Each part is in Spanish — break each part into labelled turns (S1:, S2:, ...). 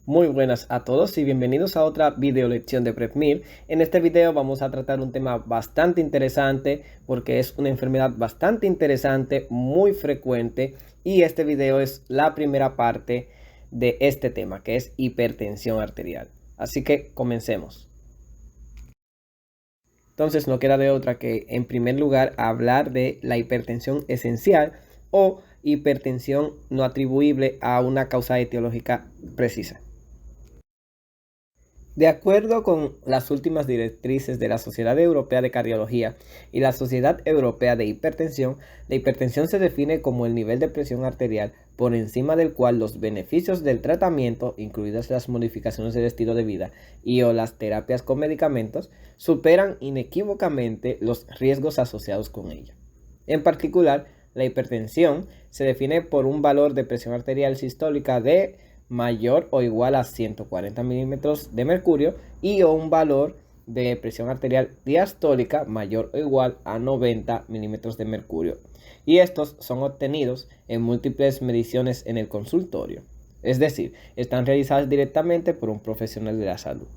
S1: Muy buenas a todos y bienvenidos a otra video lección de PrepMil. En este video vamos a tratar un tema bastante interesante porque es una enfermedad bastante interesante, muy frecuente, y este video es la primera parte de este tema, que es hipertensión arterial. Así que comencemos. Entonces no queda de otra que en primer lugar hablar de la hipertensión esencial o hipertensión no atribuible a una causa etiológica precisa. De acuerdo con las últimas directrices de la Sociedad Europea de Cardiología y la Sociedad Europea de Hipertensión, la hipertensión se define como el nivel de presión arterial por encima del cual los beneficios del tratamiento, incluidas las modificaciones del estilo de vida y o las terapias con medicamentos, superan inequívocamente los riesgos asociados con ella. En particular, la hipertensión se define por un valor de presión arterial sistólica de mayor o igual a 140 milímetros de mercurio y o un valor de presión arterial diastólica mayor o igual a 90 milímetros de mercurio. Y estos son obtenidos en múltiples mediciones en el consultorio. Es decir, están realizadas directamente por un profesional de la salud.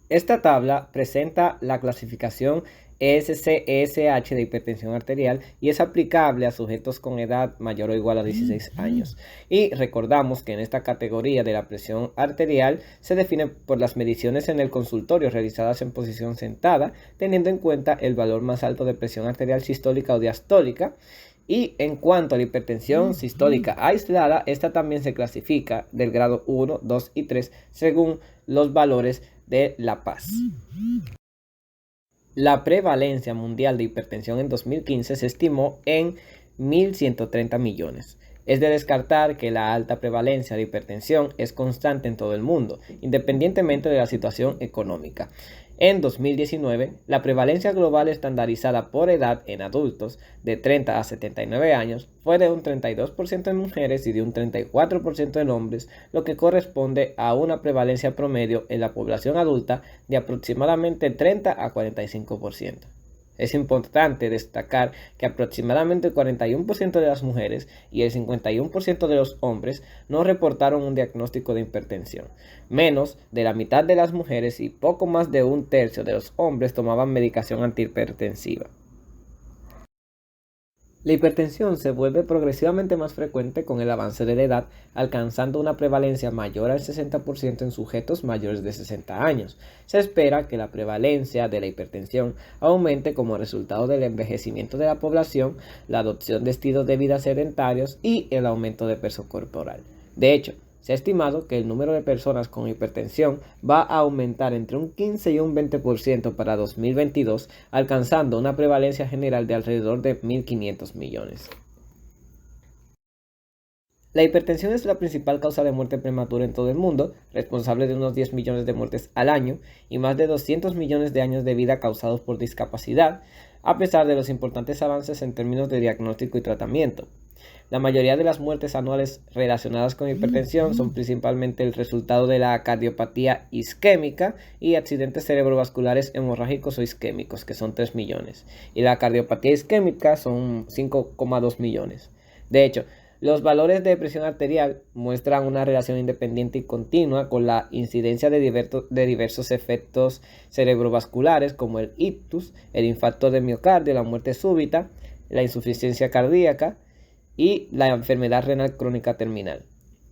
S1: Esta tabla presenta la clasificación ESC-ESH de hipertensión arterial y es aplicable a sujetos con edad mayor o igual a 16 años. Y recordamos que en esta categoría de la presión arterial se define por las mediciones en el consultorio realizadas en posición sentada, teniendo en cuenta el valor más alto de presión arterial sistólica o diastólica. Y en cuanto a la hipertensión sistólica aislada, esta también se clasifica del grado 1, 2 y 3 según los valores de La Paz. La prevalencia mundial de hipertensión en 2015 se estimó en 1.130 millones. Es de descartar que la alta prevalencia de hipertensión es constante en todo el mundo, independientemente de la situación económica. En 2019, la prevalencia global estandarizada por edad en adultos de 30 a 79 años fue de un 32% en mujeres y de un 34% en hombres, lo que corresponde a una prevalencia promedio en la población adulta de aproximadamente 30 a 45%. Es importante destacar que aproximadamente el 41% de las mujeres y el 51% de los hombres no reportaron un diagnóstico de hipertensión. Menos de la mitad de las mujeres y poco más de un tercio de los hombres tomaban medicación antihipertensiva. La hipertensión se vuelve progresivamente más frecuente con el avance de la edad, alcanzando una prevalencia mayor al 60% en sujetos mayores de 60 años. Se espera que la prevalencia de la hipertensión aumente como resultado del envejecimiento de la población, la adopción de estilos de vida sedentarios y el aumento de peso corporal. De hecho, se ha estimado que el número de personas con hipertensión va a aumentar entre un 15 y un 20% para 2022, alcanzando una prevalencia general de alrededor de 1.500 millones. La hipertensión es la principal causa de muerte prematura en todo el mundo, responsable de unos 10 millones de muertes al año y más de 200 millones de años de vida causados por discapacidad, a pesar de los importantes avances en términos de diagnóstico y tratamiento. La mayoría de las muertes anuales relacionadas con hipertensión son principalmente el resultado de la cardiopatía isquémica y accidentes cerebrovasculares hemorrágicos o isquémicos, que son 3 millones, y la cardiopatía isquémica son 5,2 millones. De hecho, los valores de presión arterial muestran una relación independiente y continua con la incidencia de diversos efectos cerebrovasculares como el ictus, el infarto de miocardio, la muerte súbita, la insuficiencia cardíaca y la enfermedad renal crónica terminal.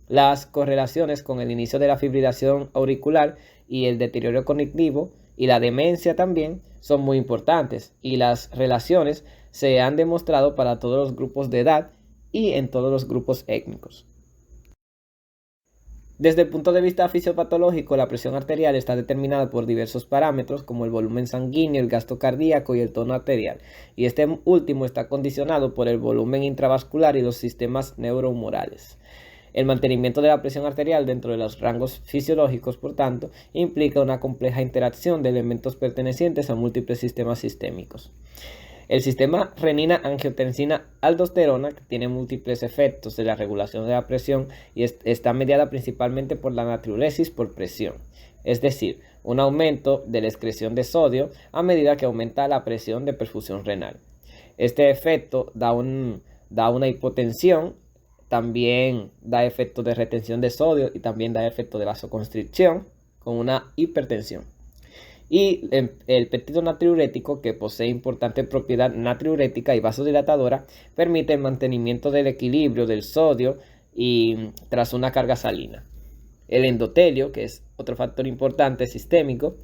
S1: Las correlaciones con el inicio de la fibrilación auricular y el deterioro cognitivo y la demencia también son muy importantes, y las relaciones se han demostrado para todos los grupos de edad y en todos los grupos étnicos. Desde el punto de vista fisiopatológico, la presión arterial está determinada por diversos parámetros como el volumen sanguíneo, el gasto cardíaco y el tono arterial, y este último está condicionado por el volumen intravascular y los sistemas neurohumorales. El mantenimiento de la presión arterial dentro de los rangos fisiológicos, por tanto, implica una compleja interacción de elementos pertenecientes a múltiples sistemas sistémicos. El sistema renina-angiotensina-aldosterona, que tiene múltiples efectos de la regulación de la presión y está mediada principalmente por la natriuresis por presión, es decir, un aumento de la excreción de sodio a medida que aumenta la presión de perfusión renal. Este efecto da una hipotensión también da efecto de retención de sodio y también da efecto de vasoconstricción con una hipertensión. Y el péptido natriurético, que posee importante propiedad natriurética y vasodilatadora, permite el mantenimiento del equilibrio del sodio y tras una carga salina. El endotelio, que es otro factor importante sistémico,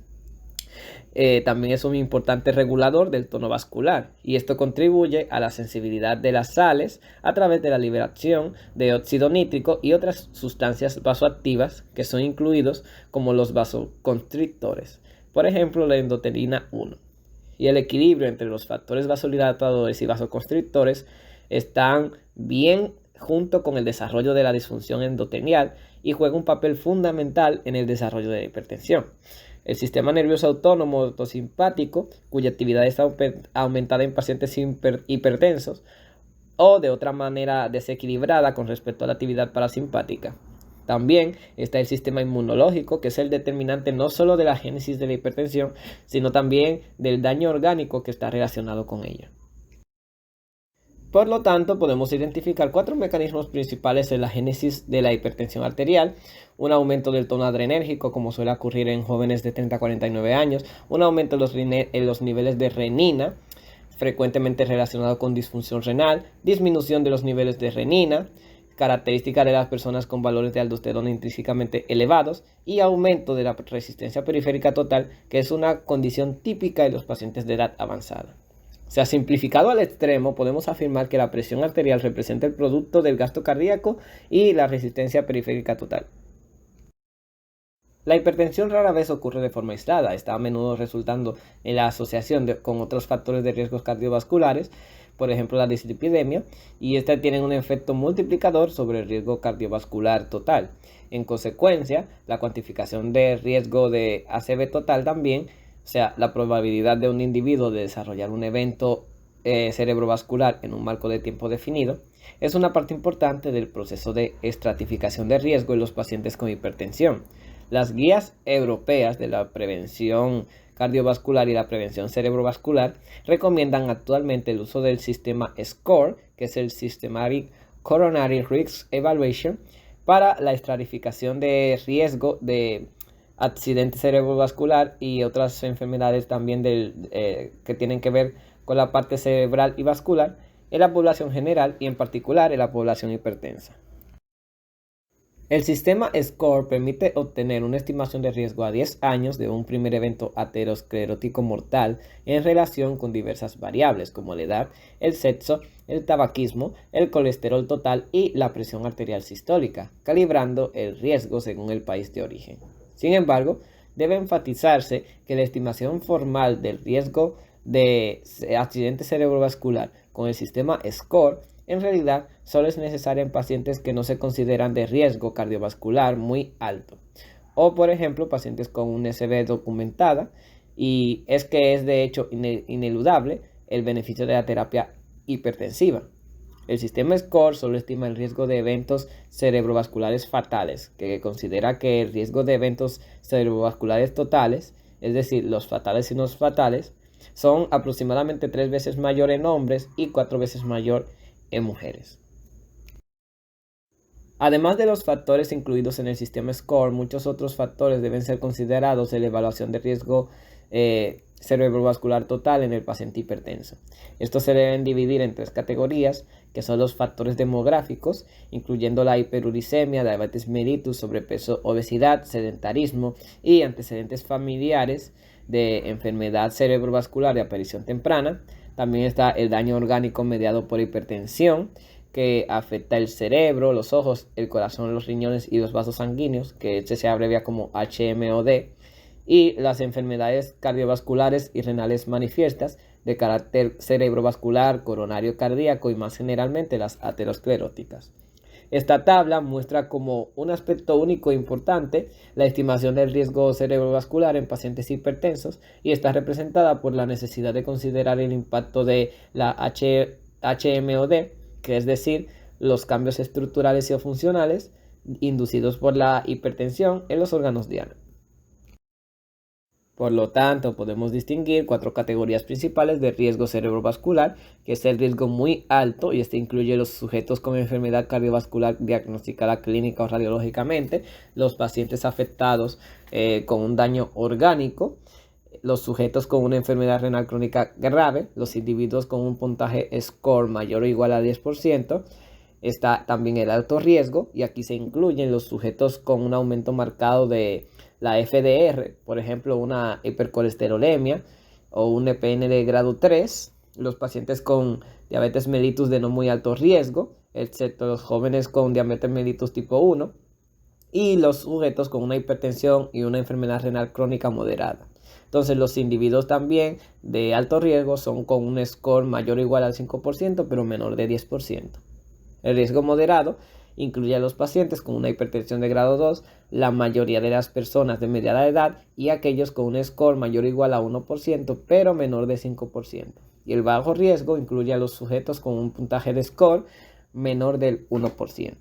S1: también es un importante regulador del tono vascular, y esto contribuye a la sensibilidad de las sales a través de la liberación de óxido nítrico y otras sustancias vasoactivas que son incluidos como los vasoconstrictores, por ejemplo la endotelina 1. Y el equilibrio entre los factores vasodilatadores y vasoconstrictores están bien junto con el desarrollo de la disfunción endotelial y juega un papel fundamental en el desarrollo de la hipertensión. El sistema nervioso autónomo autosimpático, cuya actividad está aumentada en pacientes hipertensos o de otra manera desequilibrada con respecto a la actividad parasimpática. También está el sistema inmunológico, que es el determinante no solo de la génesis de la hipertensión, sino también del daño orgánico que está relacionado con ella. Por lo tanto, podemos identificar 4 mecanismos principales en la génesis de la hipertensión arterial: un aumento del tono adrenérgico, como suele ocurrir en jóvenes de 30 a 49 años, un aumento en los niveles de renina, frecuentemente relacionado con disfunción renal, disminución de los niveles de renina, característica de las personas con valores de aldosterona intrínsecamente elevados, y aumento de la resistencia periférica total, que es una condición típica de los pacientes de edad avanzada. O sea, simplificado al extremo, podemos afirmar que la presión arterial representa el producto del gasto cardíaco y la resistencia periférica total. La hipertensión rara vez ocurre de forma aislada, está a menudo resultando en la asociación con otros factores de riesgos cardiovasculares, por ejemplo la dislipidemia, y estas tienen un efecto multiplicador sobre el riesgo cardiovascular total. En consecuencia, la cuantificación de riesgo de ACV total también, o sea, la probabilidad de un individuo de desarrollar un evento cerebrovascular en un marco de tiempo definido, es una parte importante del proceso de estratificación de riesgo en los pacientes con hipertensión. Las guías europeas de la prevención cardiovascular y la prevención cerebrovascular recomiendan actualmente el uso del sistema SCORE, que es el Systematic Coronary Risk Evaluation, para la estratificación de riesgo de accidente cerebrovascular y otras enfermedades también que tienen que ver con la parte cerebral y vascular en la población general y en particular en la población hipertensa. El sistema SCORE permite obtener una estimación de riesgo a 10 años de un primer evento aterosclerótico mortal en relación con diversas variables como la edad, el sexo, el tabaquismo, el colesterol total y la presión arterial sistólica, calibrando el riesgo según el país de origen. Sin embargo, debe enfatizarse que la estimación formal del riesgo de accidente cerebrovascular con el sistema SCORE en realidad solo es necesaria en pacientes que no se consideran de riesgo cardiovascular muy alto, o por ejemplo pacientes con un SV documentada, y es que es de hecho ineludable el beneficio de la terapia hipertensiva. El sistema SCORE solo estima el riesgo de eventos cerebrovasculares fatales, que considera que el riesgo de eventos cerebrovasculares totales, es decir, los fatales y no fatales, son aproximadamente 3 veces mayor en hombres y 4 veces mayor en mujeres. Además de los factores incluidos en el sistema SCORE, muchos otros factores deben ser considerados en la evaluación de riesgo cerebrovascular total en el paciente hipertenso. Estos se deben dividir en 3 categorías, que son los factores demográficos, incluyendo la hiperuricemia, diabetes mellitus, sobrepeso, obesidad, sedentarismo y antecedentes familiares de enfermedad cerebrovascular de aparición temprana. También está el daño orgánico mediado por hipertensión, que afecta el cerebro, los ojos, el corazón, los riñones y los vasos sanguíneos, que se abrevia como HMOD, y las enfermedades cardiovasculares y renales manifiestas de carácter cerebrovascular, coronario cardíaco y más generalmente las ateroscleróticas. Esta tabla muestra como un aspecto único e importante la estimación del riesgo cerebrovascular en pacientes hipertensos, y está representada por la necesidad de considerar el impacto de la HMOD, que es decir, los cambios estructurales y o funcionales inducidos por la hipertensión en los órganos diana. Por lo tanto, podemos distinguir 4 categorías principales de riesgo cerebrovascular, que es el riesgo muy alto, y este incluye los sujetos con enfermedad cardiovascular diagnosticada clínica o radiológicamente, los pacientes afectados con un daño orgánico, los sujetos con una enfermedad renal crónica grave, los individuos con un puntaje score mayor o igual a 10%, está también el alto riesgo, y aquí se incluyen los sujetos con un aumento marcado de la FDR, por ejemplo, una hipercolesterolemia o un EPN de grado 3, los pacientes con diabetes mellitus de no muy alto riesgo, excepto los jóvenes con diabetes mellitus tipo 1, y los sujetos con una hipertensión y una enfermedad renal crónica moderada. Entonces, los individuos también de alto riesgo son con un score mayor o igual al 5%, pero menor de 10%. El riesgo moderado incluye a los pacientes con una hipertensión de grado 2, la mayoría de las personas de mediana edad y aquellos con un score mayor o igual a 1%, pero menor de 5%. Y el bajo riesgo incluye a los sujetos con un puntaje de score menor del 1%.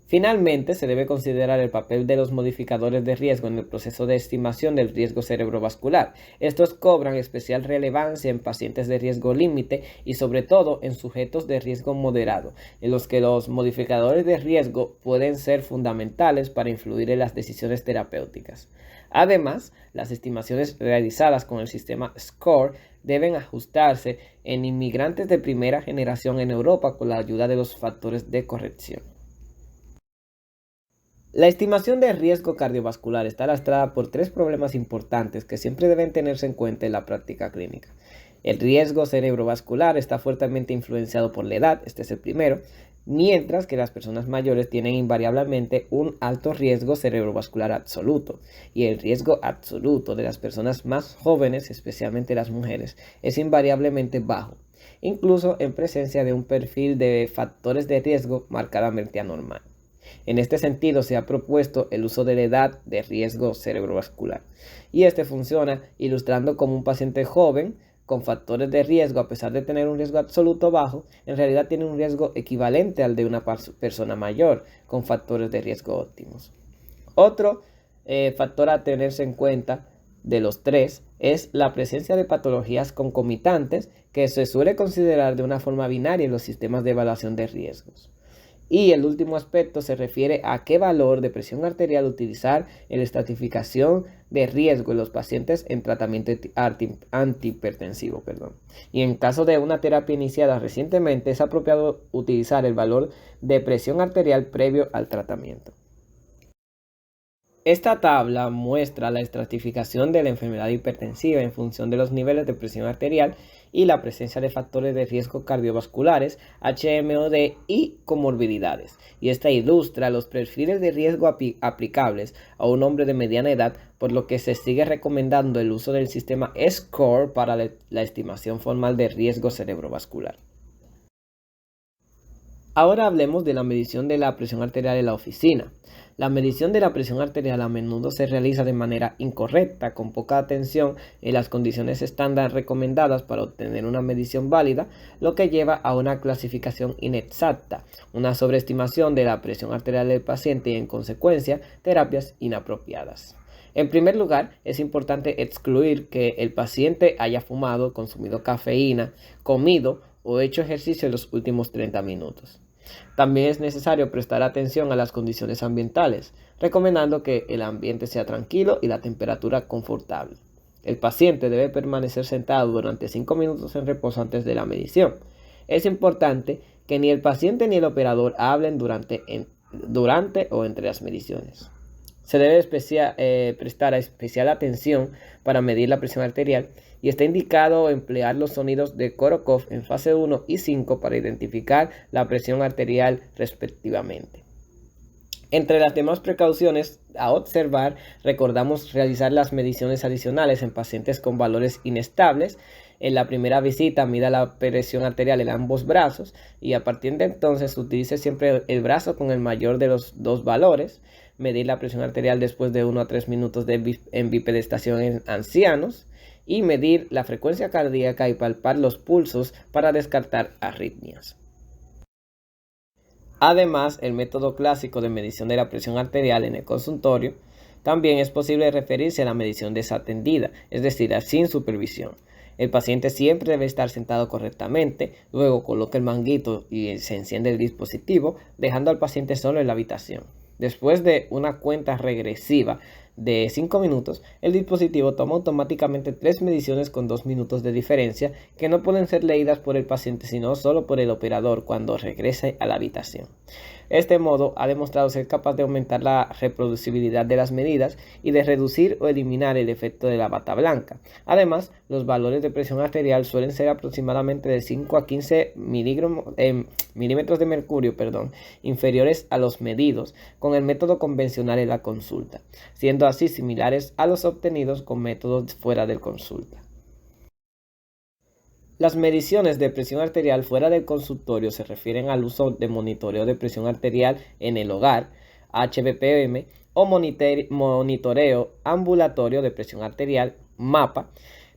S1: Finalmente, se debe considerar el papel de los modificadores de riesgo en el proceso de estimación del riesgo cerebrovascular. Estos cobran especial relevancia en pacientes de riesgo límite y sobre todo en sujetos de riesgo moderado, en los que los modificadores de riesgo pueden ser fundamentales para influir en las decisiones terapéuticas. Además, las estimaciones realizadas con el sistema SCORE deben ajustarse en inmigrantes de primera generación en Europa con la ayuda de los factores de corrección. La estimación de riesgo cardiovascular está lastrada por 3 problemas importantes que siempre deben tenerse en cuenta en la práctica clínica. El riesgo cerebrovascular está fuertemente influenciado por la edad, este es el primero, mientras que las personas mayores tienen invariablemente un alto riesgo cerebrovascular absoluto, y el riesgo absoluto de las personas más jóvenes, especialmente las mujeres, es invariablemente bajo, incluso en presencia de un perfil de factores de riesgo marcadamente anormal. En este sentido, se ha propuesto el uso de la edad de riesgo cerebrovascular, y este funciona ilustrando cómo un paciente joven con factores de riesgo, a pesar de tener un riesgo absoluto bajo, en realidad tiene un riesgo equivalente al de una persona mayor con factores de riesgo óptimos. Otro factor a tenerse en cuenta de los 3 es la presencia de patologías concomitantes, que se suele considerar de una forma binaria en los sistemas de evaluación de riesgos. Y el último aspecto se refiere a qué valor de presión arterial utilizar en la estratificación de riesgo en los pacientes en tratamiento antihipertensivo. Y en caso de una terapia iniciada recientemente, es apropiado utilizar el valor de presión arterial previo al tratamiento. Esta tabla muestra la estratificación de la enfermedad hipertensiva en función de los niveles de presión arterial y la presencia de factores de riesgo cardiovasculares, HMOD y comorbilidades. Y esta ilustra los perfiles de riesgo aplicables a un hombre de mediana edad, por lo que se sigue recomendando el uso del sistema SCORE para la estimación formal de riesgo cerebrovascular. Ahora hablemos de la medición de la presión arterial en la oficina. La medición de la presión arterial a menudo se realiza de manera incorrecta, con poca atención en las condiciones estándar recomendadas para obtener una medición válida, lo que lleva a una clasificación inexacta, una sobreestimación de la presión arterial del paciente y, en consecuencia, terapias inapropiadas. En primer lugar, es importante excluir que el paciente haya fumado, consumido cafeína, comido o hecho ejercicio en los últimos 30 minutos. También es necesario prestar atención a las condiciones ambientales, recomendando que el ambiente sea tranquilo y la temperatura confortable. El paciente debe permanecer sentado durante 5 minutos en reposo antes de la medición. Es importante que ni el paciente ni el operador hablen durante o entre las mediciones. Se debe prestar especial atención para medir la presión arterial, y está indicado emplear los sonidos de Korokov en fase 1 y 5 para identificar la presión arterial respectivamente. Entre las demás precauciones a observar, recordamos realizar las mediciones adicionales en pacientes con valores inestables. En la primera visita mida la presión arterial en ambos brazos, y a partir de entonces utilice siempre el brazo con el mayor de los 2 valores. Medir la presión arterial después de 1 a 3 minutos en bipedestación en ancianos, y medir la frecuencia cardíaca y palpar los pulsos para descartar arritmias. Además, el método clásico de medición de la presión arterial en el consultorio También es posible referirse a la medición desatendida, es decir, sin supervisión. El paciente siempre debe estar sentado correctamente, luego coloca el manguito y se enciende el dispositivo, dejando al paciente solo en la habitación. Después de una cuenta regresiva de 5 minutos, el dispositivo toma automáticamente 3 mediciones con 2 minutos de diferencia que no pueden ser leídas por el paciente sino solo por el operador cuando regrese a la habitación. Este modo ha demostrado ser capaz de aumentar la reproducibilidad de las medidas y de reducir o eliminar el efecto de la bata blanca. Además, los valores de presión arterial suelen ser aproximadamente de 5 a 15 milímetros de mercurio, inferiores a los medidos con el método convencional en la consulta, siendo así similares a los obtenidos con métodos fuera de consulta. Las mediciones de presión arterial fuera del consultorio se refieren al uso de monitoreo de presión arterial en el hogar, HBPM, o monitoreo ambulatorio de presión arterial, MAPA,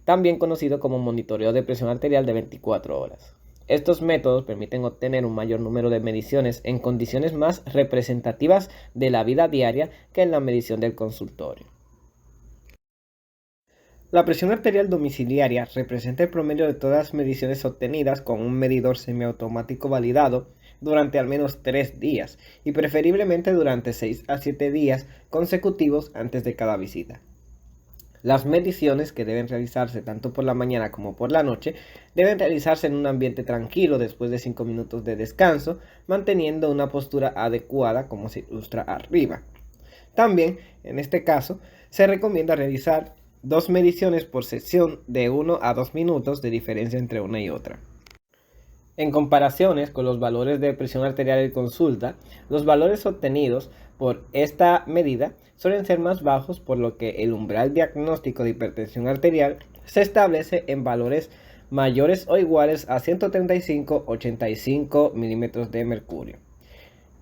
S1: también conocido como monitoreo de presión arterial de 24 horas. Estos métodos permiten obtener un mayor número de mediciones en condiciones más representativas de la vida diaria que en la medición del consultorio. La presión arterial domiciliaria representa el promedio de todas las mediciones obtenidas con un medidor semiautomático validado durante al menos 3 días y preferiblemente durante 6 a 7 días consecutivos antes de cada visita. Las mediciones, que deben realizarse tanto por la mañana como por la noche, deben realizarse en un ambiente tranquilo después de 5 minutos de descanso, manteniendo una postura adecuada como se ilustra arriba. También, en este caso, se recomienda realizar 2 mediciones por sesión de 1 a 2 minutos de diferencia entre una y otra. En comparaciones con los valores de presión arterial en consulta, los valores obtenidos por esta medida suelen ser más bajos, por lo que el umbral diagnóstico de hipertensión arterial se establece en valores mayores o iguales a 135-85 milímetros de mercurio.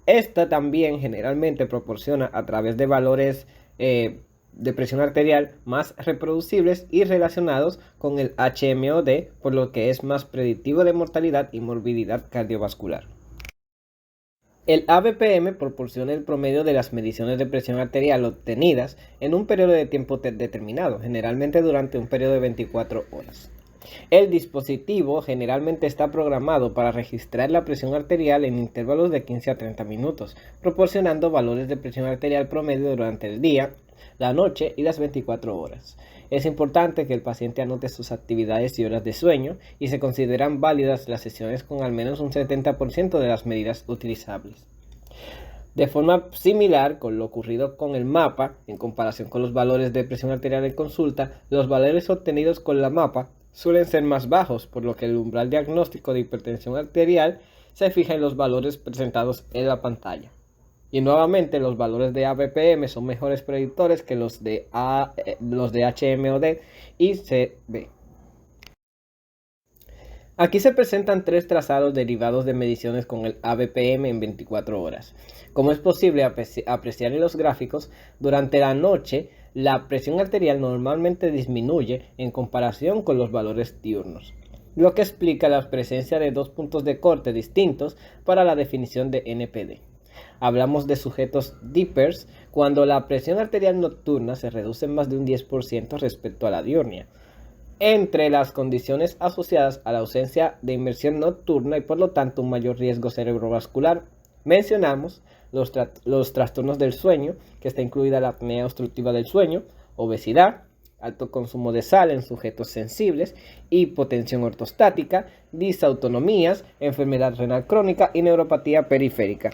S1: Esta también generalmente proporciona a través de valores de presión arterial más reproducibles y relacionados con el HMOD, por lo que es más predictivo de mortalidad y morbilidad cardiovascular. El ABPM proporciona el promedio de las mediciones de presión arterial obtenidas en un periodo de tiempo determinado, generalmente durante un periodo de 24 horas. El dispositivo generalmente está programado para registrar la presión arterial en intervalos de 15 a 30 minutos, proporcionando valores de presión arterial promedio durante el día, la noche y las 24 horas. Es importante que el paciente anote sus actividades y horas de sueño y se consideran válidas las sesiones con al menos un 70% de las medidas utilizables. De forma similar con lo ocurrido con el MAPA, en comparación con los valores de presión arterial en consulta, los valores obtenidos con la MAPA suelen ser más bajos, por lo que el umbral diagnóstico de hipertensión arterial se fija en los valores presentados en la pantalla. Y nuevamente los valores de ABPM son mejores predictores que los de HMOD y CB. Aquí se presentan 3 trazados derivados de mediciones con el ABPM en 24 horas. Como es posible apreciar en los gráficos, durante la noche la presión arterial normalmente disminuye en comparación con los valores diurnos, lo que explica la presencia de 2 puntos de corte distintos para la definición de NPD. Hablamos de sujetos dippers cuando la presión arterial nocturna se reduce en más de un 10% respecto a la diurna, entre las condiciones asociadas a la ausencia de inmersión nocturna y por lo tanto un mayor riesgo cerebrovascular. Mencionamos los trastornos del sueño, que está incluida la apnea obstructiva del sueño, obesidad, alto consumo de sal en sujetos sensibles, hipotensión ortostática, disautonomías, enfermedad renal crónica y neuropatía periférica.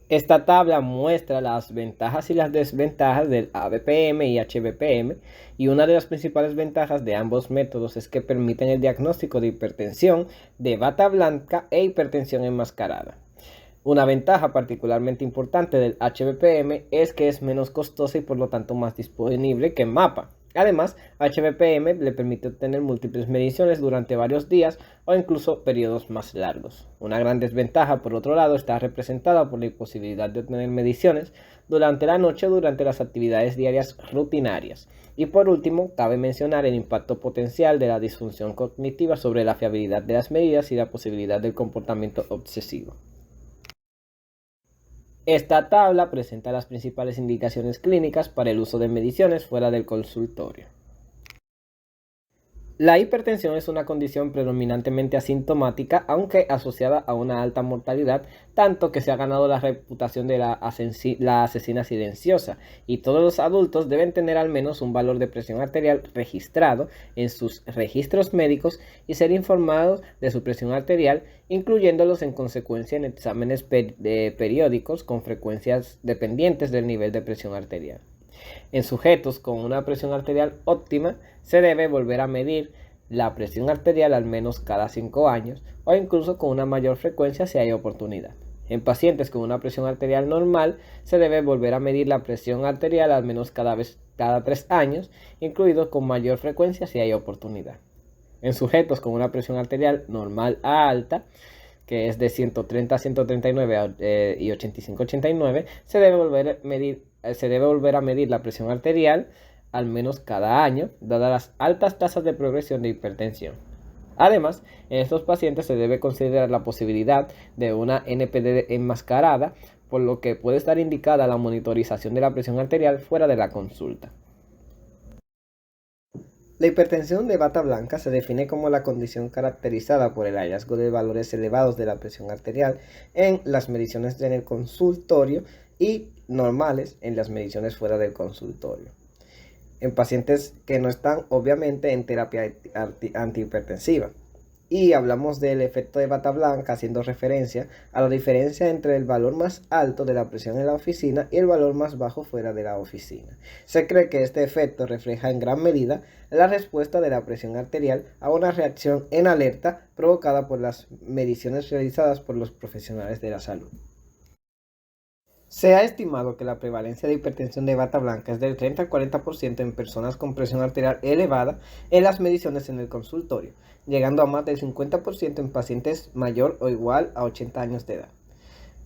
S1: Esta tabla muestra las ventajas y las desventajas del ABPM y HBPM, y una de las principales ventajas de ambos métodos es que permiten el diagnóstico de hipertensión, de bata blanca e hipertensión enmascarada. Una ventaja particularmente importante del HBPM es que es menos costosa y por lo tanto más disponible que MAPA. Además, HBPM le permite obtener múltiples mediciones durante varios días o incluso periodos más largos. Una gran desventaja, por otro lado, está representada por la imposibilidad de obtener mediciones durante la noche o durante las actividades diarias rutinarias. Y por último, cabe mencionar el impacto potencial de la disfunción cognitiva sobre la fiabilidad de las medidas y la posibilidad del comportamiento obsesivo. Esta tabla presenta las principales indicaciones clínicas para el uso de mediciones fuera del consultorio. La hipertensión es una condición predominantemente asintomática, aunque asociada a una alta mortalidad, tanto que se ha ganado la reputación de la asesina silenciosa, y todos los adultos deben tener al menos un valor de presión arterial registrado en sus registros médicos y ser informados de su presión arterial, incluyéndolos en consecuencia en exámenes periódicos con frecuencias dependientes del nivel de presión arterial. En sujetos con una presión arterial óptima, se debe volver a medir la presión arterial al menos cada 5 años o incluso con una mayor frecuencia si hay oportunidad. En pacientes con una presión arterial normal, se debe volver a medir la presión arterial al menos cada 3 años, incluido con mayor frecuencia si hay oportunidad. En sujetos con una presión arterial normal a alta, que es de 130 a 139 y 85 a 89, se debe volver a medir la presión arterial al menos cada año, dadas las altas tasas de progresión de hipertensión. Además, en estos pacientes se debe considerar la posibilidad de una NPD enmascarada, por lo que puede estar indicada la monitorización de la presión arterial fuera de la consulta. La hipertensión de bata blanca se define como la condición caracterizada por el hallazgo de valores elevados de la presión arterial en las mediciones en el consultorio y normales en las mediciones fuera del consultorio, en pacientes que no están obviamente en terapia antihipertensiva. Y hablamos del efecto de bata blanca haciendo referencia a la diferencia entre el valor más alto de la presión en la oficina y el valor más bajo fuera de la oficina. Se cree que este efecto refleja en gran medida la respuesta de la presión arterial a una reacción en alerta provocada por las mediciones realizadas por los profesionales de la salud. Se ha estimado que la prevalencia de hipertensión de bata blanca es del 30 al 40% en personas con presión arterial elevada en las mediciones en el consultorio, llegando a más del 50% en pacientes mayor o igual a 80 años de edad.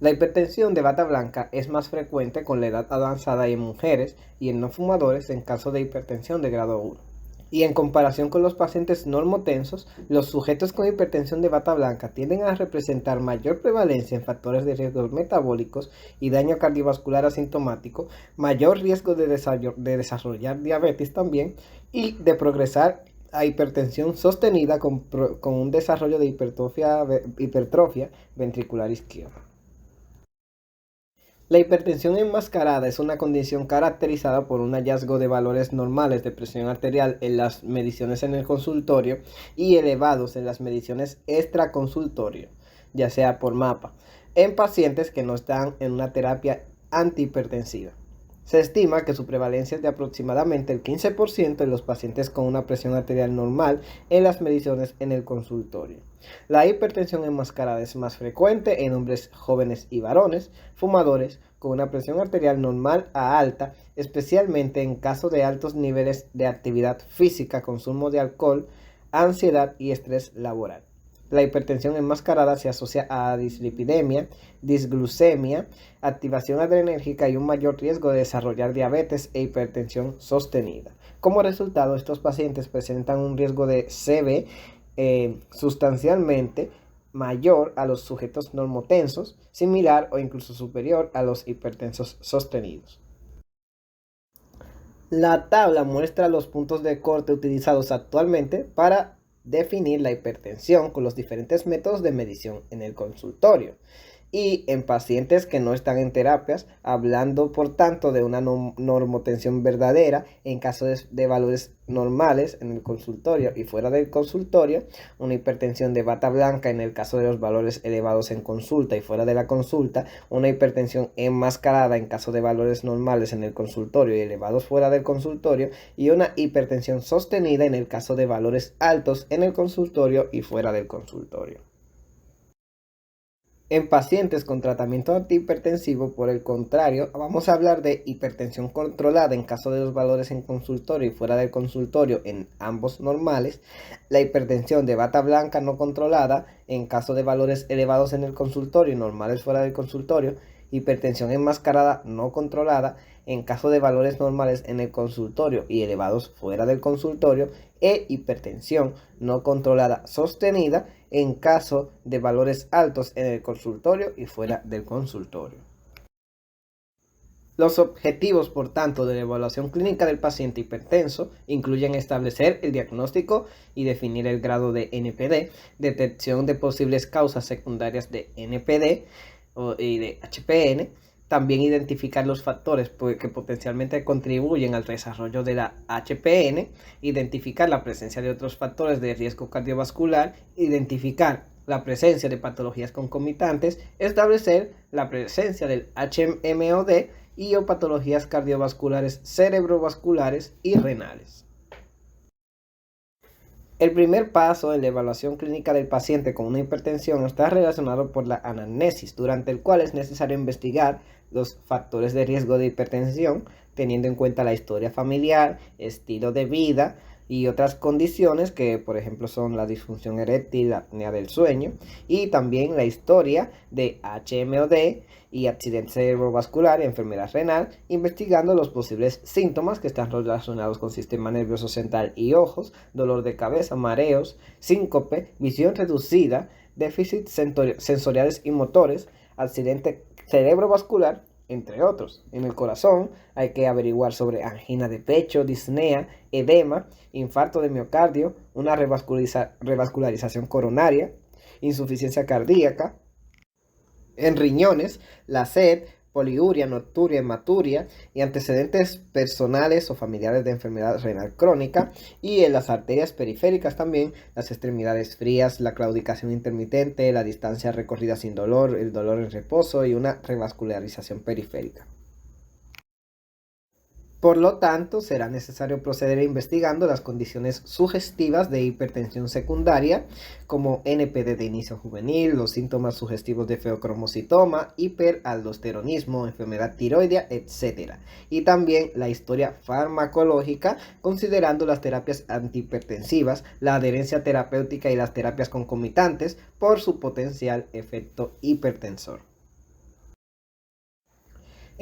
S1: La hipertensión de bata blanca es más frecuente con la edad avanzada y en mujeres y en no fumadores en caso de hipertensión de grado 1. Y en comparación con los pacientes normotensos, los sujetos con hipertensión de bata blanca tienden a representar mayor prevalencia en factores de riesgo metabólicos y daño cardiovascular asintomático, mayor riesgo de desarrollar diabetes también y de progresar a hipertensión sostenida con un desarrollo de hipertrofia ventricular izquierda. La hipertensión enmascarada es una condición caracterizada por un hallazgo de valores normales de presión arterial en las mediciones en el consultorio y elevados en las mediciones extraconsultorio, ya sea por mapa, en pacientes que no están en una terapia antihipertensiva. Se estima que su prevalencia es de aproximadamente el 15% en los pacientes con una presión arterial normal en las mediciones en el consultorio. La hipertensión enmascarada es más frecuente en hombres jóvenes y varones, fumadores, con una presión arterial normal a alta, especialmente en caso de altos niveles de actividad física, consumo de alcohol, ansiedad y estrés laboral. La hipertensión enmascarada se asocia a dislipidemia, disglucemia, activación adrenérgica y un mayor riesgo de desarrollar diabetes e hipertensión sostenida. Como resultado, estos pacientes presentan un riesgo de CV sustancialmente mayor a los sujetos normotensos, similar o incluso superior a los hipertensos sostenidos. La tabla muestra los puntos de corte utilizados actualmente para definir la hipertensión con los diferentes métodos de medición en el consultorio y en pacientes que no están en terapias, hablando por tanto de una normotensión verdadera en caso de valores normales en el consultorio y fuera del consultorio, una hipertensión de bata blanca en el caso de los valores elevados en consulta y fuera de la consulta, una hipertensión enmascarada en caso de valores normales en el consultorio y elevados fuera del consultorio, y una hipertensión sostenida en el caso de valores altos en el consultorio y fuera del consultorio. En pacientes con tratamiento antihipertensivo, por el contrario, vamos a hablar de hipertensión controlada en caso de los valores en consultorio y fuera del consultorio en ambos normales, la hipertensión de bata blanca no controlada en caso de valores elevados en el consultorio y normales fuera del consultorio, hipertensión enmascarada no controlada en caso de valores normales en el consultorio y elevados fuera del consultorio, e hipertensión no controlada sostenida en caso de valores altos en el consultorio y fuera del consultorio. Los objetivos, por tanto, de la evaluación clínica del paciente hipertenso incluyen establecer el diagnóstico y definir el grado de NPD, detección de posibles causas secundarias de NPD y de HPN, también identificar los factores que potencialmente contribuyen al desarrollo de la HPN, identificar la presencia de otros factores de riesgo cardiovascular, identificar la presencia de patologías concomitantes, establecer la presencia del HMOD y o patologías cardiovasculares, cerebrovasculares y renales. El primer paso en la evaluación clínica del paciente con una hipertensión está relacionado por la anamnesis, durante el cual es necesario investigar los factores de riesgo de hipertensión, teniendo en cuenta la historia familiar, estilo de vida y otras condiciones que, por ejemplo, son la disfunción eréctil, la apnea del sueño, y también la historia de HMOD y accidente cerebrovascular y enfermedad renal, investigando los posibles síntomas que están relacionados con sistema nervioso central y ojos, dolor de cabeza, mareos, síncope, visión reducida, déficits sensoriales y motores, accidente cerebrovascular, entre otros. En el corazón hay que averiguar sobre angina de pecho, disnea, edema, infarto de miocardio, una revascularización coronaria, insuficiencia cardíaca. En riñones, la sed, poliuria, nocturia, hematuria y antecedentes personales o familiares de enfermedad renal crónica, y en las arterias periféricas también las extremidades frías, la claudicación intermitente, la distancia recorrida sin dolor, el dolor en reposo y una revascularización periférica. Por lo tanto, será necesario proceder investigando las condiciones sugestivas de hipertensión secundaria, como NPD de inicio juvenil, los síntomas sugestivos de feocromocitoma, hiperaldosteronismo, enfermedad tiroidea, etc. Y también la historia farmacológica, considerando las terapias antihipertensivas, la adherencia terapéutica y las terapias concomitantes por su potencial efecto hipertensor.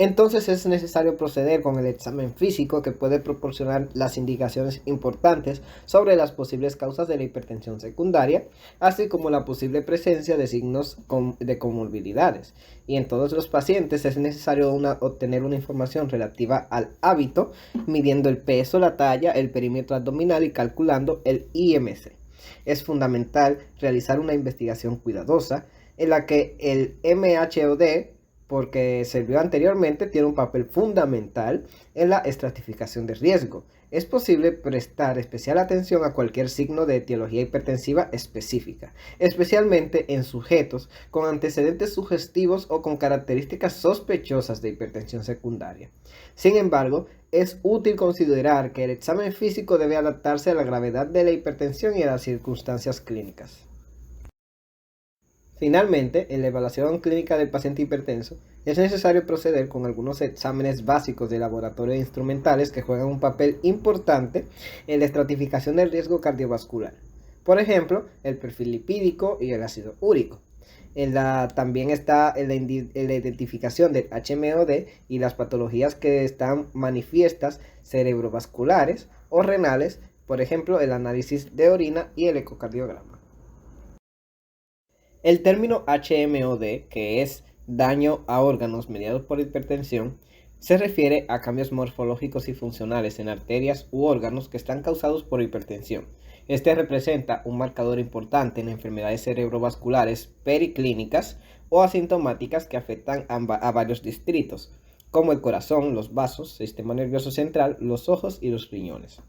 S1: Entonces es necesario proceder con el examen físico, que puede proporcionar las indicaciones importantes sobre las posibles causas de la hipertensión secundaria, así como la posible presencia de signos de comorbilidades. Y en todos los pacientes es necesario obtener una información relativa al hábito, midiendo el peso, la talla, el perímetro abdominal y calculando el IMC. Es fundamental realizar una investigación cuidadosa en la que el MHOD, porque se vio anteriormente, tiene un papel fundamental en la estratificación de riesgo. Es posible prestar especial atención a cualquier signo de etiología hipertensiva específica, especialmente en sujetos con antecedentes sugestivos o con características sospechosas de hipertensión secundaria. Sin embargo, es útil considerar que el examen físico debe adaptarse a la gravedad de la hipertensión y a las circunstancias clínicas. Finalmente, en la evaluación clínica del paciente hipertenso, es necesario proceder con algunos exámenes básicos de laboratorio e instrumentales que juegan un papel importante en la estratificación del riesgo cardiovascular. Por ejemplo, el perfil lipídico y el ácido úrico. También está en la identificación del HMOD y las patologías que están manifiestas cerebrovasculares o renales, por ejemplo, el análisis de orina y el ecocardiograma. El término HMOD, que es daño a órganos mediados por hipertensión, se refiere a cambios morfológicos y funcionales en arterias u órganos que están causados por hipertensión. Este representa un marcador importante en enfermedades cerebrovasculares periclínicas o asintomáticas que afectan a varios distritos, como el corazón, los vasos, sistema nervioso central, los ojos y los riñones.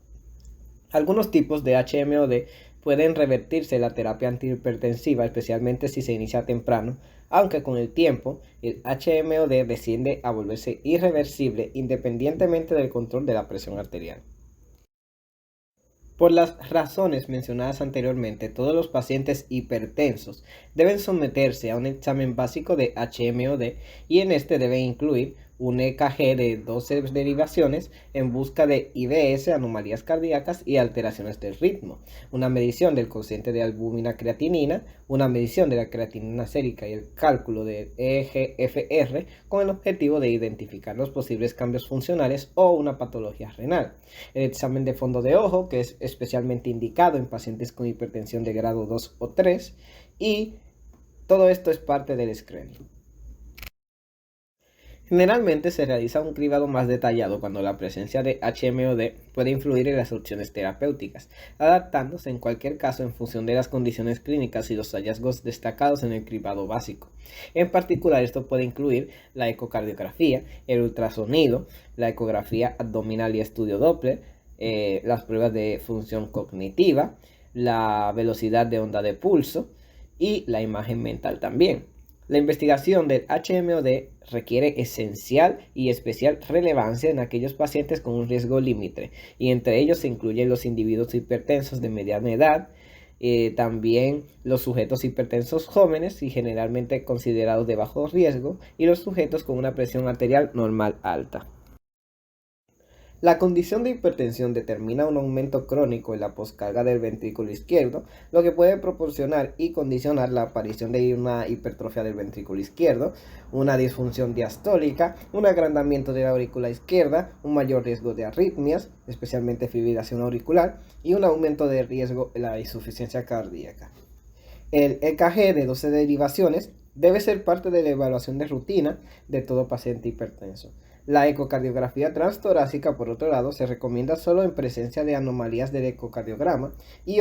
S1: Algunos tipos de HMOD pueden revertirse la terapia antihipertensiva, especialmente si se inicia temprano, aunque con el tiempo el HMOD desciende a volverse irreversible independientemente del control de la presión arterial. Por las razones mencionadas anteriormente, todos los pacientes hipertensos deben someterse a un examen básico de HMOD, y en este debe incluir un EKG de 12 derivaciones en busca de IBS, anomalías cardíacas y alteraciones del ritmo, una medición del cociente de albúmina creatinina, una medición de la creatinina sérica y el cálculo del eGFR, con el objetivo de identificar los posibles cambios funcionales o una patología renal. El examen de fondo de ojo, que es especialmente indicado en pacientes con hipertensión de grado 2 o 3, y todo esto es parte del screening. Generalmente se realiza un cribado más detallado cuando la presencia de HMOD puede influir en las opciones terapéuticas, adaptándose en cualquier caso en función de las condiciones clínicas y los hallazgos destacados en el cribado básico. En particular, esto puede incluir la ecocardiografía, el ultrasonido, la ecografía abdominal y estudio Doppler, las pruebas de función cognitiva, la velocidad de onda de pulso y la imagen mental también. La investigación del HMOD requiere esencial y especial relevancia en aquellos pacientes con un riesgo límite, y entre ellos se incluyen los individuos hipertensos de mediana edad, también los sujetos hipertensos jóvenes y generalmente considerados de bajo riesgo, y los sujetos con una presión arterial normal alta. La condición de hipertensión determina un aumento crónico en la poscarga del ventrículo izquierdo, lo que puede proporcionar y condicionar la aparición de una hipertrofia del ventrículo izquierdo, una disfunción diastólica, un agrandamiento de la aurícula izquierda, un mayor riesgo de arritmias, especialmente fibrilación auricular, y un aumento de riesgo en la insuficiencia cardíaca. El EKG de 12 derivaciones debe ser parte de la evaluación de rutina de todo paciente hipertenso. La ecocardiografía transtorácica, por otro lado, se recomienda solo en presencia de anomalías del ecocardiograma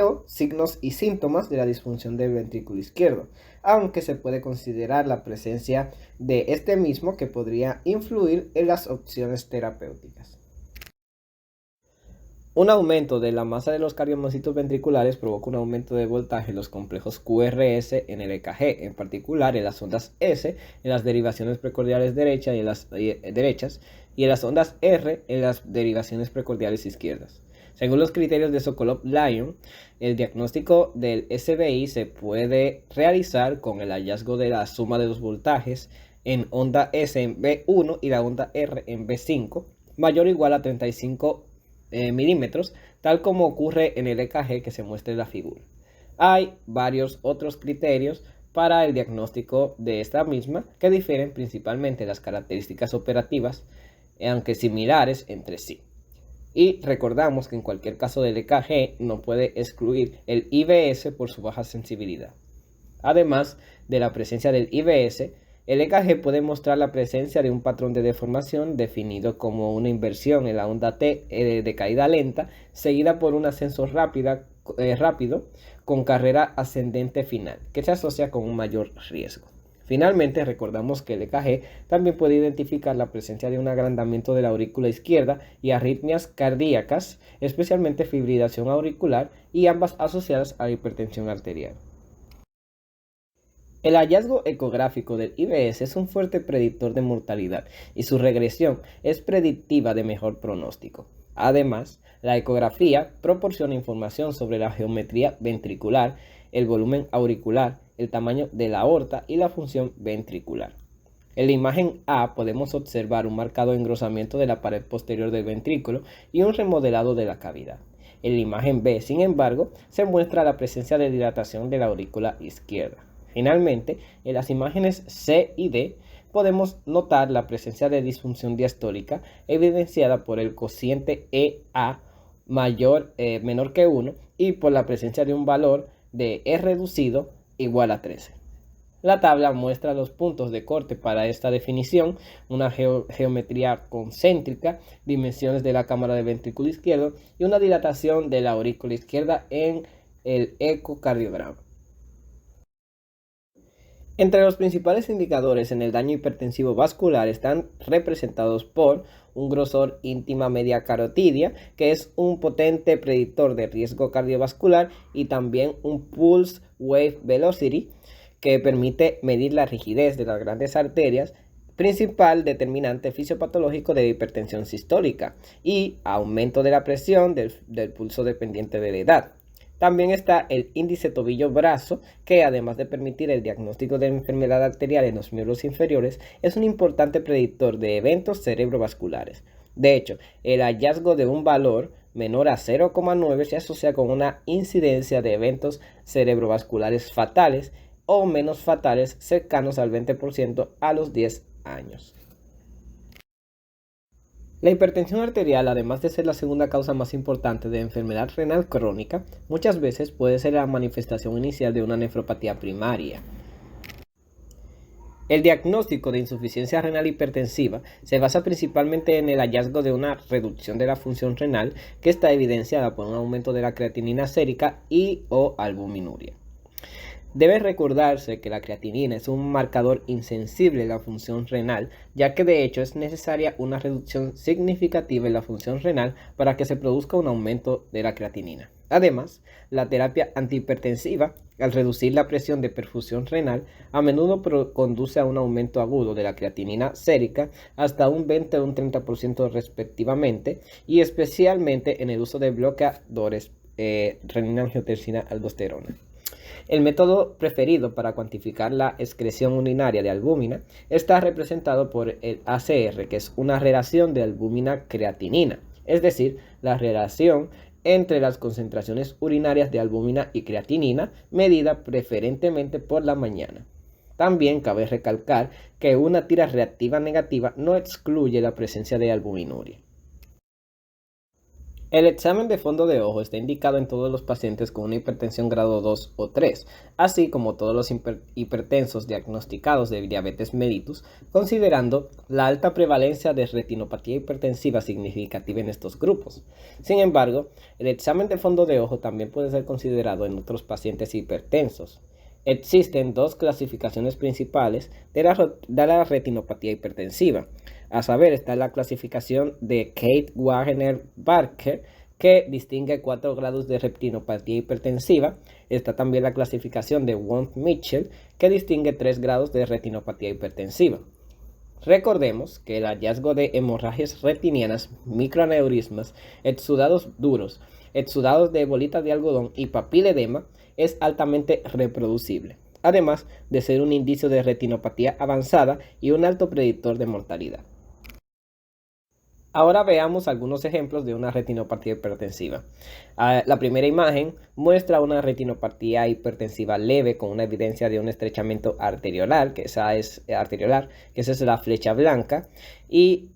S1: o signos y síntomas de la disfunción del ventrículo izquierdo, aunque se puede considerar la presencia de este mismo que podría influir en las opciones terapéuticas. Un aumento de la masa de los cardiomocitos ventriculares provoca un aumento de voltaje en los complejos QRS en el EKG, en particular en las ondas S en las derivaciones precordiales derechas y en las ondas R en las derivaciones precordiales izquierdas. Según los criterios de Sokolov-Lyon, el diagnóstico del SVI se puede realizar con el hallazgo de la suma de los voltajes en onda S en B1 y la onda R en B5 mayor o igual a 35 milímetros, tal como ocurre en el EKG que se muestra en la figura. Hay varios otros criterios para el diagnóstico de esta misma que difieren principalmente las características operativas, aunque similares entre sí. Y recordamos que en cualquier caso del EKG no puede excluir el IBS por su baja sensibilidad. Además de la presencia del IBS, el EKG puede mostrar la presencia de un patrón de deformación definido como una inversión en la onda T de caída lenta, seguida por un ascenso rápido con carrera ascendente final, que se asocia con un mayor riesgo. Finalmente, recordamos que el EKG también puede identificar la presencia de un agrandamiento de la aurícula izquierda y arritmias cardíacas, especialmente fibrilación auricular, y ambas asociadas a la hipertensión arterial. El hallazgo ecográfico del IBS es un fuerte predictor de mortalidad y su regresión es predictiva de mejor pronóstico. Además, la ecografía proporciona información sobre la geometría ventricular, el volumen auricular, el tamaño de la aorta y la función ventricular. En la imagen A podemos observar un marcado engrosamiento de la pared posterior del ventrículo y un remodelado de la cavidad. En la imagen B, sin embargo, se muestra la presencia de dilatación de la aurícula izquierda. Finalmente, en las imágenes C y D podemos notar la presencia de disfunción diastólica evidenciada por el cociente EA menor que 1 y por la presencia de un valor de E reducido igual a 13. La tabla muestra los puntos de corte para esta definición, una geometría concéntrica, dimensiones de la cámara del ventrículo izquierdo y una dilatación de la aurícula izquierda en el ecocardiograma. Entre los principales indicadores en el daño hipertensivo vascular están representados por un grosor íntima media carotidia, que es un potente predictor de riesgo cardiovascular, y también un pulse wave velocity, que permite medir la rigidez de las grandes arterias, principal determinante fisiopatológico de hipertensión sistólica, y aumento de la presión del pulso dependiente de la edad. También está el índice tobillo-brazo, que además de permitir el diagnóstico de enfermedad arterial en los miembros inferiores, es un importante predictor de eventos cerebrovasculares. De hecho, el hallazgo de un valor menor a 0,9 se asocia con una incidencia de eventos cerebrovasculares fatales o menos fatales cercanos al 20% a los 10 años. La hipertensión arterial, además de ser la segunda causa más importante de enfermedad renal crónica, muchas veces puede ser la manifestación inicial de una nefropatía primaria. El diagnóstico de insuficiencia renal hipertensiva se basa principalmente en el hallazgo de una reducción de la función renal que está evidenciada por un aumento de la creatinina sérica y o albuminuria. Debe recordarse que la creatinina es un marcador insensible de la función renal, ya que de hecho es necesaria una reducción significativa en la función renal para que se produzca un aumento de la creatinina. Además, la terapia antihipertensiva, al reducir la presión de perfusión renal, a menudo conduce a un aumento agudo de la creatinina sérica hasta un 20 o un 30% respectivamente, y especialmente en el uso de bloqueadores renina-angiotensina-aldosterona. El método preferido para cuantificar la excreción urinaria de albúmina está representado por el ACR, que es una relación de albúmina-creatinina, es decir, la relación entre las concentraciones urinarias de albúmina y creatinina, medida preferentemente por la mañana. También cabe recalcar que una tira reactiva negativa no excluye la presencia de albuminuria. El examen de fondo de ojo está indicado en todos los pacientes con una hipertensión grado 2 o 3, así como todos los hipertensos diagnosticados de diabetes mellitus, considerando la alta prevalencia de retinopatía hipertensiva significativa en estos grupos. Sin embargo, el examen de fondo de ojo también puede ser considerado en otros pacientes hipertensos. Existen dos clasificaciones principales de la retinopatía hipertensiva. A saber, está la clasificación de Kate Wagner Barker, que distingue 4 grados de retinopatía hipertensiva. Está también la clasificación de Wong Mitchell, que distingue 3 grados de retinopatía hipertensiva. Recordemos que el hallazgo de hemorragias retinianas, microaneurismas, exudados duros, exudados de bolitas de algodón y papiledema es altamente reproducible, además de ser un indicio de retinopatía avanzada y un alto predictor de mortalidad. Ahora veamos algunos ejemplos de una retinopatía hipertensiva. La primera imagen muestra una retinopatía hipertensiva leve con una evidencia de un estrechamiento arteriolar, que esa es la flecha blanca, y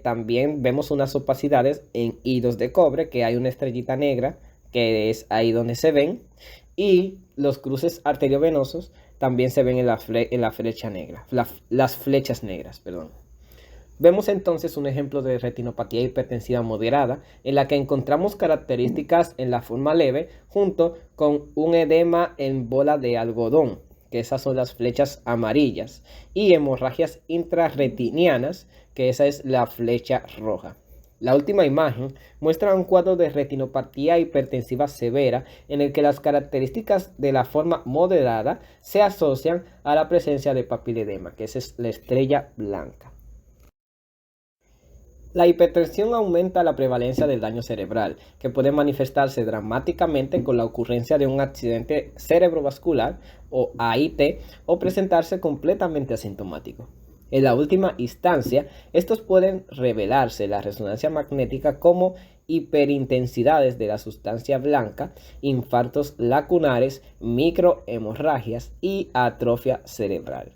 S1: también vemos unas opacidades en hilos de cobre, que hay una estrellita negra, que es ahí donde se ven, y los cruces arteriovenosos también se ven en la flecha negra, las flechas negras, perdón. Vemos entonces un ejemplo de retinopatía hipertensiva moderada en la que encontramos características en la forma leve junto con un edema en bola de algodón, que esas son las flechas amarillas, y hemorragias intrarretinianas, que esa es la flecha roja. La última imagen muestra un cuadro de retinopatía hipertensiva severa en el que las características de la forma moderada se asocian a la presencia de papiledema, que esa es la estrella blanca. La hipertensión aumenta la prevalencia del daño cerebral, que puede manifestarse dramáticamente con la ocurrencia de un accidente cerebrovascular o AIT o presentarse completamente asintomático. En la última instancia, estos pueden revelarse en la resonancia magnética como hiperintensidades de la sustancia blanca, infartos lacunares, microhemorragias y atrofia cerebral.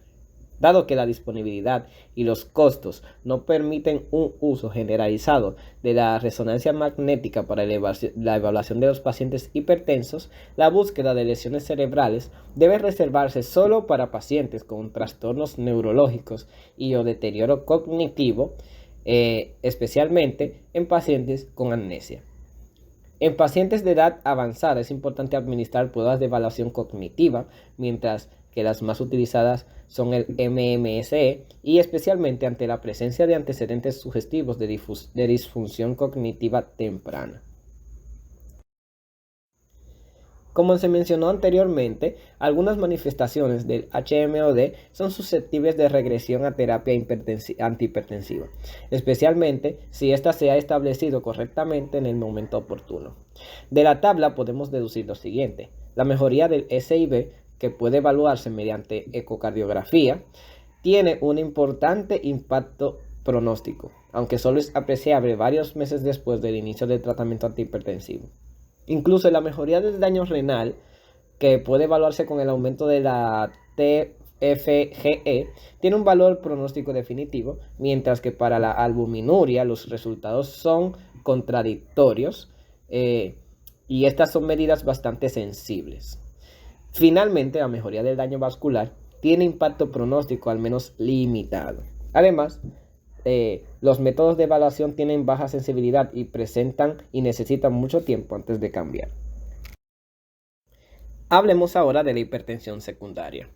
S1: Dado que la disponibilidad y los costos no permiten un uso generalizado de la resonancia magnética para la evaluación de los pacientes hipertensos, la búsqueda de lesiones cerebrales debe reservarse solo para pacientes con trastornos neurológicos y o deterioro cognitivo, especialmente en pacientes con amnesia. En pacientes de edad avanzada es importante administrar pruebas de evaluación cognitiva, mientras que las más utilizadas son el MMSE y especialmente ante la presencia de antecedentes sugestivos de disfunción cognitiva temprana. Como se mencionó anteriormente, algunas manifestaciones del HMOD son susceptibles de regresión a terapia antihipertensiva, especialmente si ésta se ha establecido correctamente en el momento oportuno. De la tabla podemos deducir lo siguiente: la mejoría del SIB, que puede evaluarse mediante ecocardiografía, tiene un importante impacto pronóstico, aunque solo es apreciable varios meses después del inicio del tratamiento antihipertensivo. Incluso la mejoría del daño renal, que puede evaluarse con el aumento de la TFGE, tiene un valor pronóstico definitivo, mientras que para la albuminuria los resultados son contradictorios y estas son medidas bastante sensibles. Finalmente, la mejoría del daño vascular tiene impacto pronóstico al menos limitado. Además, los métodos de evaluación tienen baja sensibilidad y presentan y necesitan mucho tiempo antes de cambiar. Hablemos ahora de la hipertensión secundaria.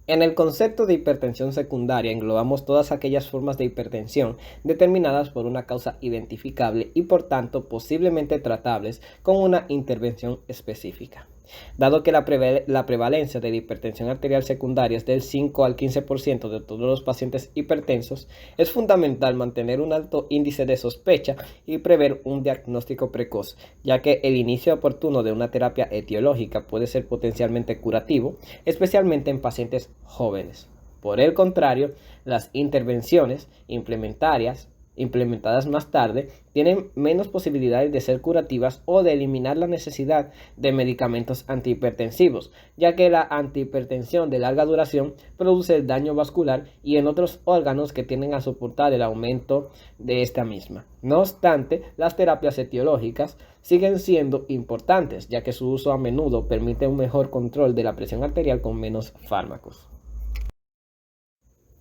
S1: En el concepto de hipertensión secundaria englobamos todas aquellas formas de hipertensión determinadas por una causa identificable y por tanto posiblemente tratables con una intervención específica. Dado que la prevalencia de la hipertensión arterial secundaria es del 5 al 15% de todos los pacientes hipertensos, es fundamental mantener un alto índice de sospecha y prever un diagnóstico precoz, ya que el inicio oportuno de una terapia etiológica puede ser potencialmente curativo, especialmente en pacientes jóvenes. Por el contrario, las intervenciones implementadas más tarde tienen menos posibilidades de ser curativas o de eliminar la necesidad de medicamentos antihipertensivos, ya que la antihipertensión de larga duración produce daño vascular y en otros órganos que tienden a soportar el aumento de esta misma. No obstante, las terapias etiológicas siguen siendo importantes, ya que su uso a menudo permite un mejor control de la presión arterial con menos fármacos.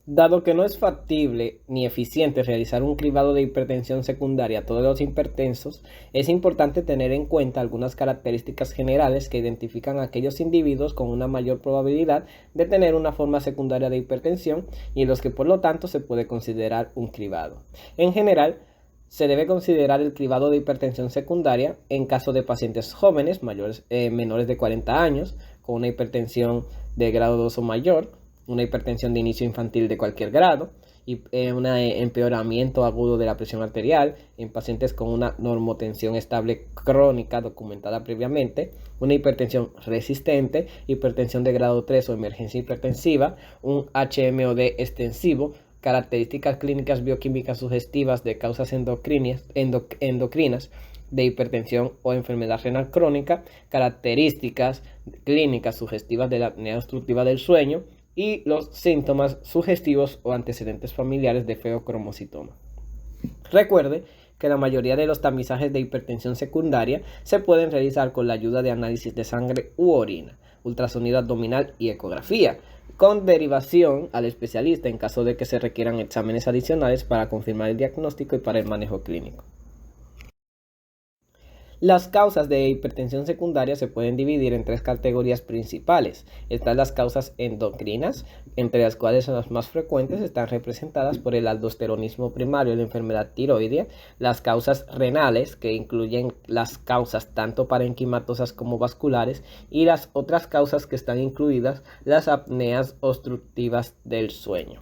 S1: Dado que no es factible ni eficiente realizar un cribado de hipertensión secundaria a todos los hipertensos, es importante tener en cuenta algunas características generales que identifican a aquellos individuos con una mayor probabilidad de tener una forma secundaria de hipertensión y en los que por lo tanto se puede considerar un cribado. En general, se debe considerar el cribado de hipertensión secundaria en caso de pacientes jóvenes, menores de 40 años, con una hipertensión de grado 2 o mayor, una hipertensión de inicio infantil de cualquier grado y un empeoramiento agudo de la presión arterial en pacientes con una normotensión estable crónica documentada previamente, una hipertensión resistente, hipertensión de grado 3 o emergencia hipertensiva, un HMOD extensivo, características clínicas bioquímicas sugestivas de causas endocrinas de hipertensión o enfermedad renal crónica, características clínicas sugestivas de la apnea obstructiva del sueño, y los síntomas sugestivos o antecedentes familiares de feocromocitoma. Recuerde que la mayoría de los tamizajes de hipertensión secundaria se pueden realizar con la ayuda de análisis de sangre u orina, ultrasonido abdominal y ecografía, con derivación al especialista en caso de que se requieran exámenes adicionales para confirmar el diagnóstico y para el manejo clínico. Las causas de hipertensión secundaria se pueden dividir en tres categorías principales. Están las causas endocrinas, entre las cuales las más frecuentes están representadas por el aldosteronismo primario y la enfermedad tiroidea. Las causas renales, que incluyen las causas tanto parenquimatosas como vasculares, y las otras causas que están incluidas, las apneas obstructivas del sueño.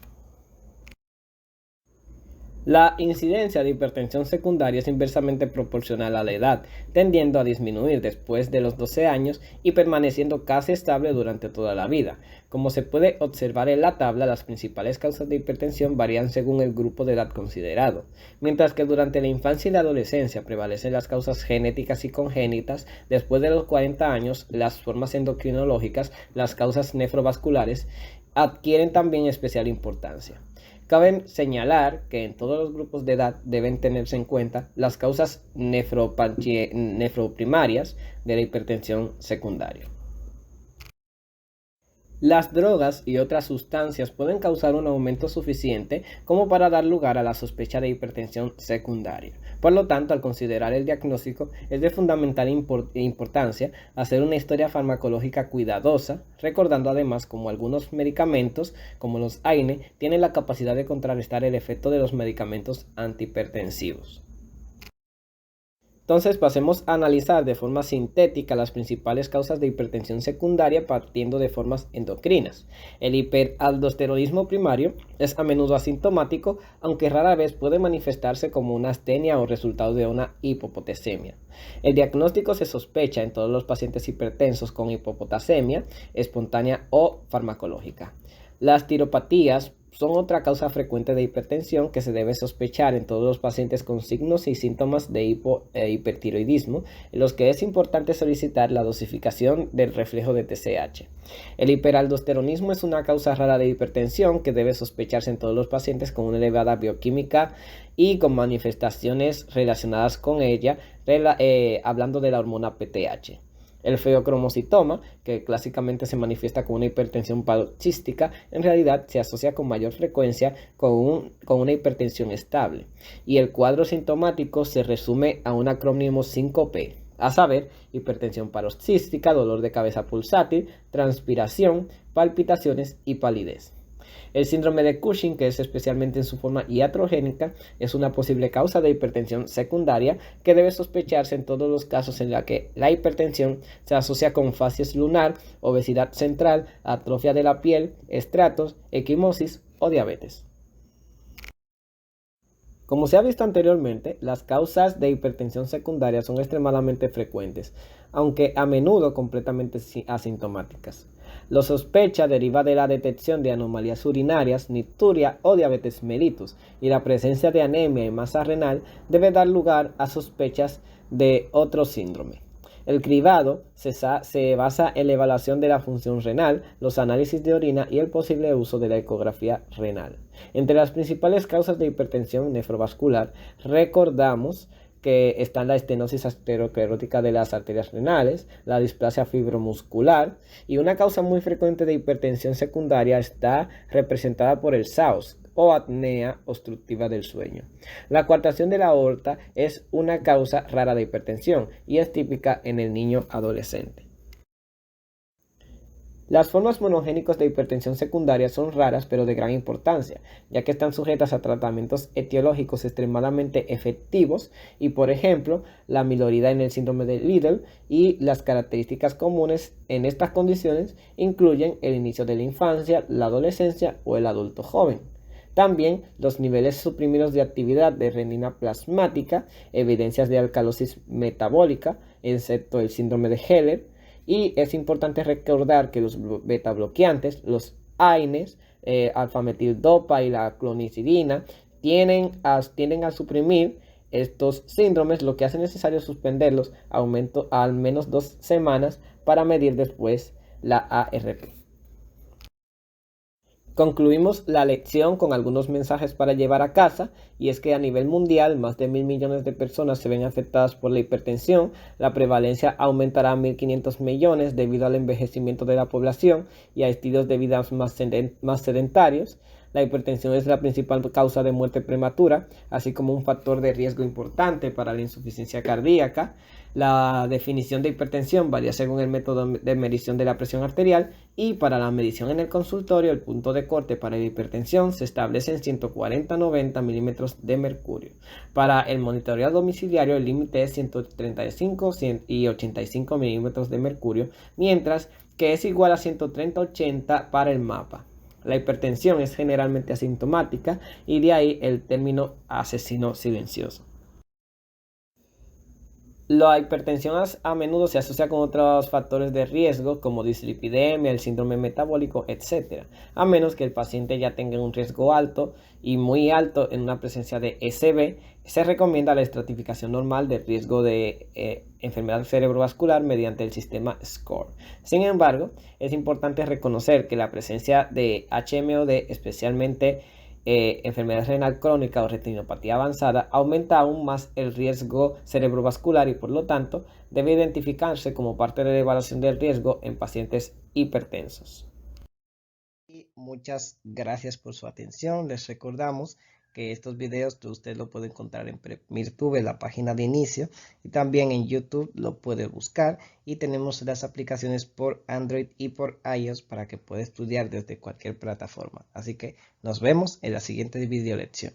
S1: La incidencia de hipertensión secundaria es inversamente proporcional a la edad, tendiendo a disminuir después de los 12 años y permaneciendo casi estable durante toda la vida. Como se puede observar en la tabla, las principales causas de hipertensión varían según el grupo de edad considerado. Mientras que durante la infancia y la adolescencia prevalecen las causas genéticas y congénitas, después de los 40 años, las formas endocrinológicas, las causas nefrovasculares, adquieren también especial importancia. Cabe señalar que en todos los grupos de edad deben tenerse en cuenta las causas nefroprimarias de la hipertensión secundaria. Las drogas y otras sustancias pueden causar un aumento suficiente como para dar lugar a la sospecha de hipertensión secundaria. Por lo tanto, al considerar el diagnóstico, es de fundamental importancia hacer una historia farmacológica cuidadosa, recordando además cómo algunos medicamentos, como los AINE, tienen la capacidad de contrarrestar el efecto de los medicamentos antihipertensivos. Entonces pasemos a analizar de forma sintética las principales causas de hipertensión secundaria partiendo de formas endocrinas. El hiperaldosteronismo primario es a menudo asintomático, aunque rara vez puede manifestarse como una astenia o resultado de una hipopotasemia. El diagnóstico se sospecha en todos los pacientes hipertensos con hipopotasemia espontánea o farmacológica. Las tiropatías son otra causa frecuente de hipertensión que se debe sospechar en todos los pacientes con signos y síntomas de hipertiroidismo, en los que es importante solicitar la dosificación del reflejo de TSH. El hiperaldosteronismo es una causa rara de hipertensión que debe sospecharse en todos los pacientes con una elevada bioquímica y con manifestaciones relacionadas con ella, hablando de la hormona PTH. El feocromocitoma, que clásicamente se manifiesta con una hipertensión paroxística, en realidad se asocia con mayor frecuencia con una hipertensión estable. Y el cuadro sintomático se resume a un acrónimo 5P, a saber, hipertensión paroxística, dolor de cabeza pulsátil, transpiración, palpitaciones y palidez. El síndrome de Cushing, que es especialmente en su forma iatrogénica, es una posible causa de hipertensión secundaria que debe sospecharse en todos los casos en la que la hipertensión se asocia con facies lunar, obesidad central, atrofia de la piel, estratos, equimosis o diabetes. Como se ha visto anteriormente, las causas de hipertensión secundaria son extremadamente frecuentes, aunque a menudo completamente asintomáticas. La sospecha deriva de la detección de anomalías urinarias, nicturia o diabetes mellitus, y la presencia de anemia y masa renal debe dar lugar a sospechas de otro síndrome. El cribado se basa en la evaluación de la función renal, los análisis de orina y el posible uso de la ecografía renal. Entre las principales causas de hipertensión nefrovascular, recordamos que están la estenosis aterosclerótica de las arterias renales, la displasia fibromuscular, y una causa muy frecuente de hipertensión secundaria está representada por el SAOS, o apnea obstructiva del sueño. La coartación de la aorta es una causa rara de hipertensión y es típica en el niño adolescente. Las formas monogénicas de hipertensión secundaria son raras pero de gran importancia, ya que están sujetas a tratamientos etiológicos extremadamente efectivos y, por ejemplo, la amiloridad en el síndrome de Liddle y las características comunes en estas condiciones incluyen el inicio de la infancia, la adolescencia o el adulto joven. También los niveles suprimidos de actividad de renina plasmática, evidencias de alcalosis metabólica, excepto el síndrome de Heller, y es importante recordar que los beta bloqueantes, los AINES, alfametildopa y la clonidina, tienden a suprimir estos síndromes, lo que hace necesario suspenderlos al menos 2 semanas para medir después la ARP. Concluimos la lección con algunos mensajes para llevar a casa, y es que a nivel mundial más de 1.000 millones de personas se ven afectadas por la hipertensión. La prevalencia aumentará a 1.500 millones debido al envejecimiento de la población y a estilos de vida más sedentarios. La hipertensión es la principal causa de muerte prematura, así como un factor de riesgo importante para la insuficiencia cardíaca. La definición de hipertensión varía según el método de medición de la presión arterial, y para la medición en el consultorio el punto de corte para la hipertensión se establece en 140-90 milímetros de mercurio. Para el monitoreo domiciliario el límite es 135 y 85 milímetros de mercurio, mientras que es igual a 130-80 para el mapa. La hipertensión es generalmente asintomática y de ahí el término asesino silencioso. La hipertensión a menudo se asocia con otros factores de riesgo como dislipidemia, el síndrome metabólico, etc., a menos que el paciente ya tenga un riesgo alto y muy alto en una presencia de SB. Se recomienda la estratificación normal del riesgo de enfermedad cerebrovascular mediante el sistema SCORE. Sin embargo, es importante reconocer que la presencia de HMOD, especialmente enfermedad renal crónica o retinopatía avanzada, aumenta aún más el riesgo cerebrovascular y por lo tanto debe identificarse como parte de la evaluación del riesgo en pacientes hipertensos. Y muchas gracias por su atención. Les recordamos que estos videos usted lo puede encontrar en PrepMirTube, la página de inicio, y también en YouTube lo puede buscar, y tenemos las aplicaciones por Android y por iOS para que pueda estudiar desde cualquier plataforma. Así que nos vemos en la siguiente video lección.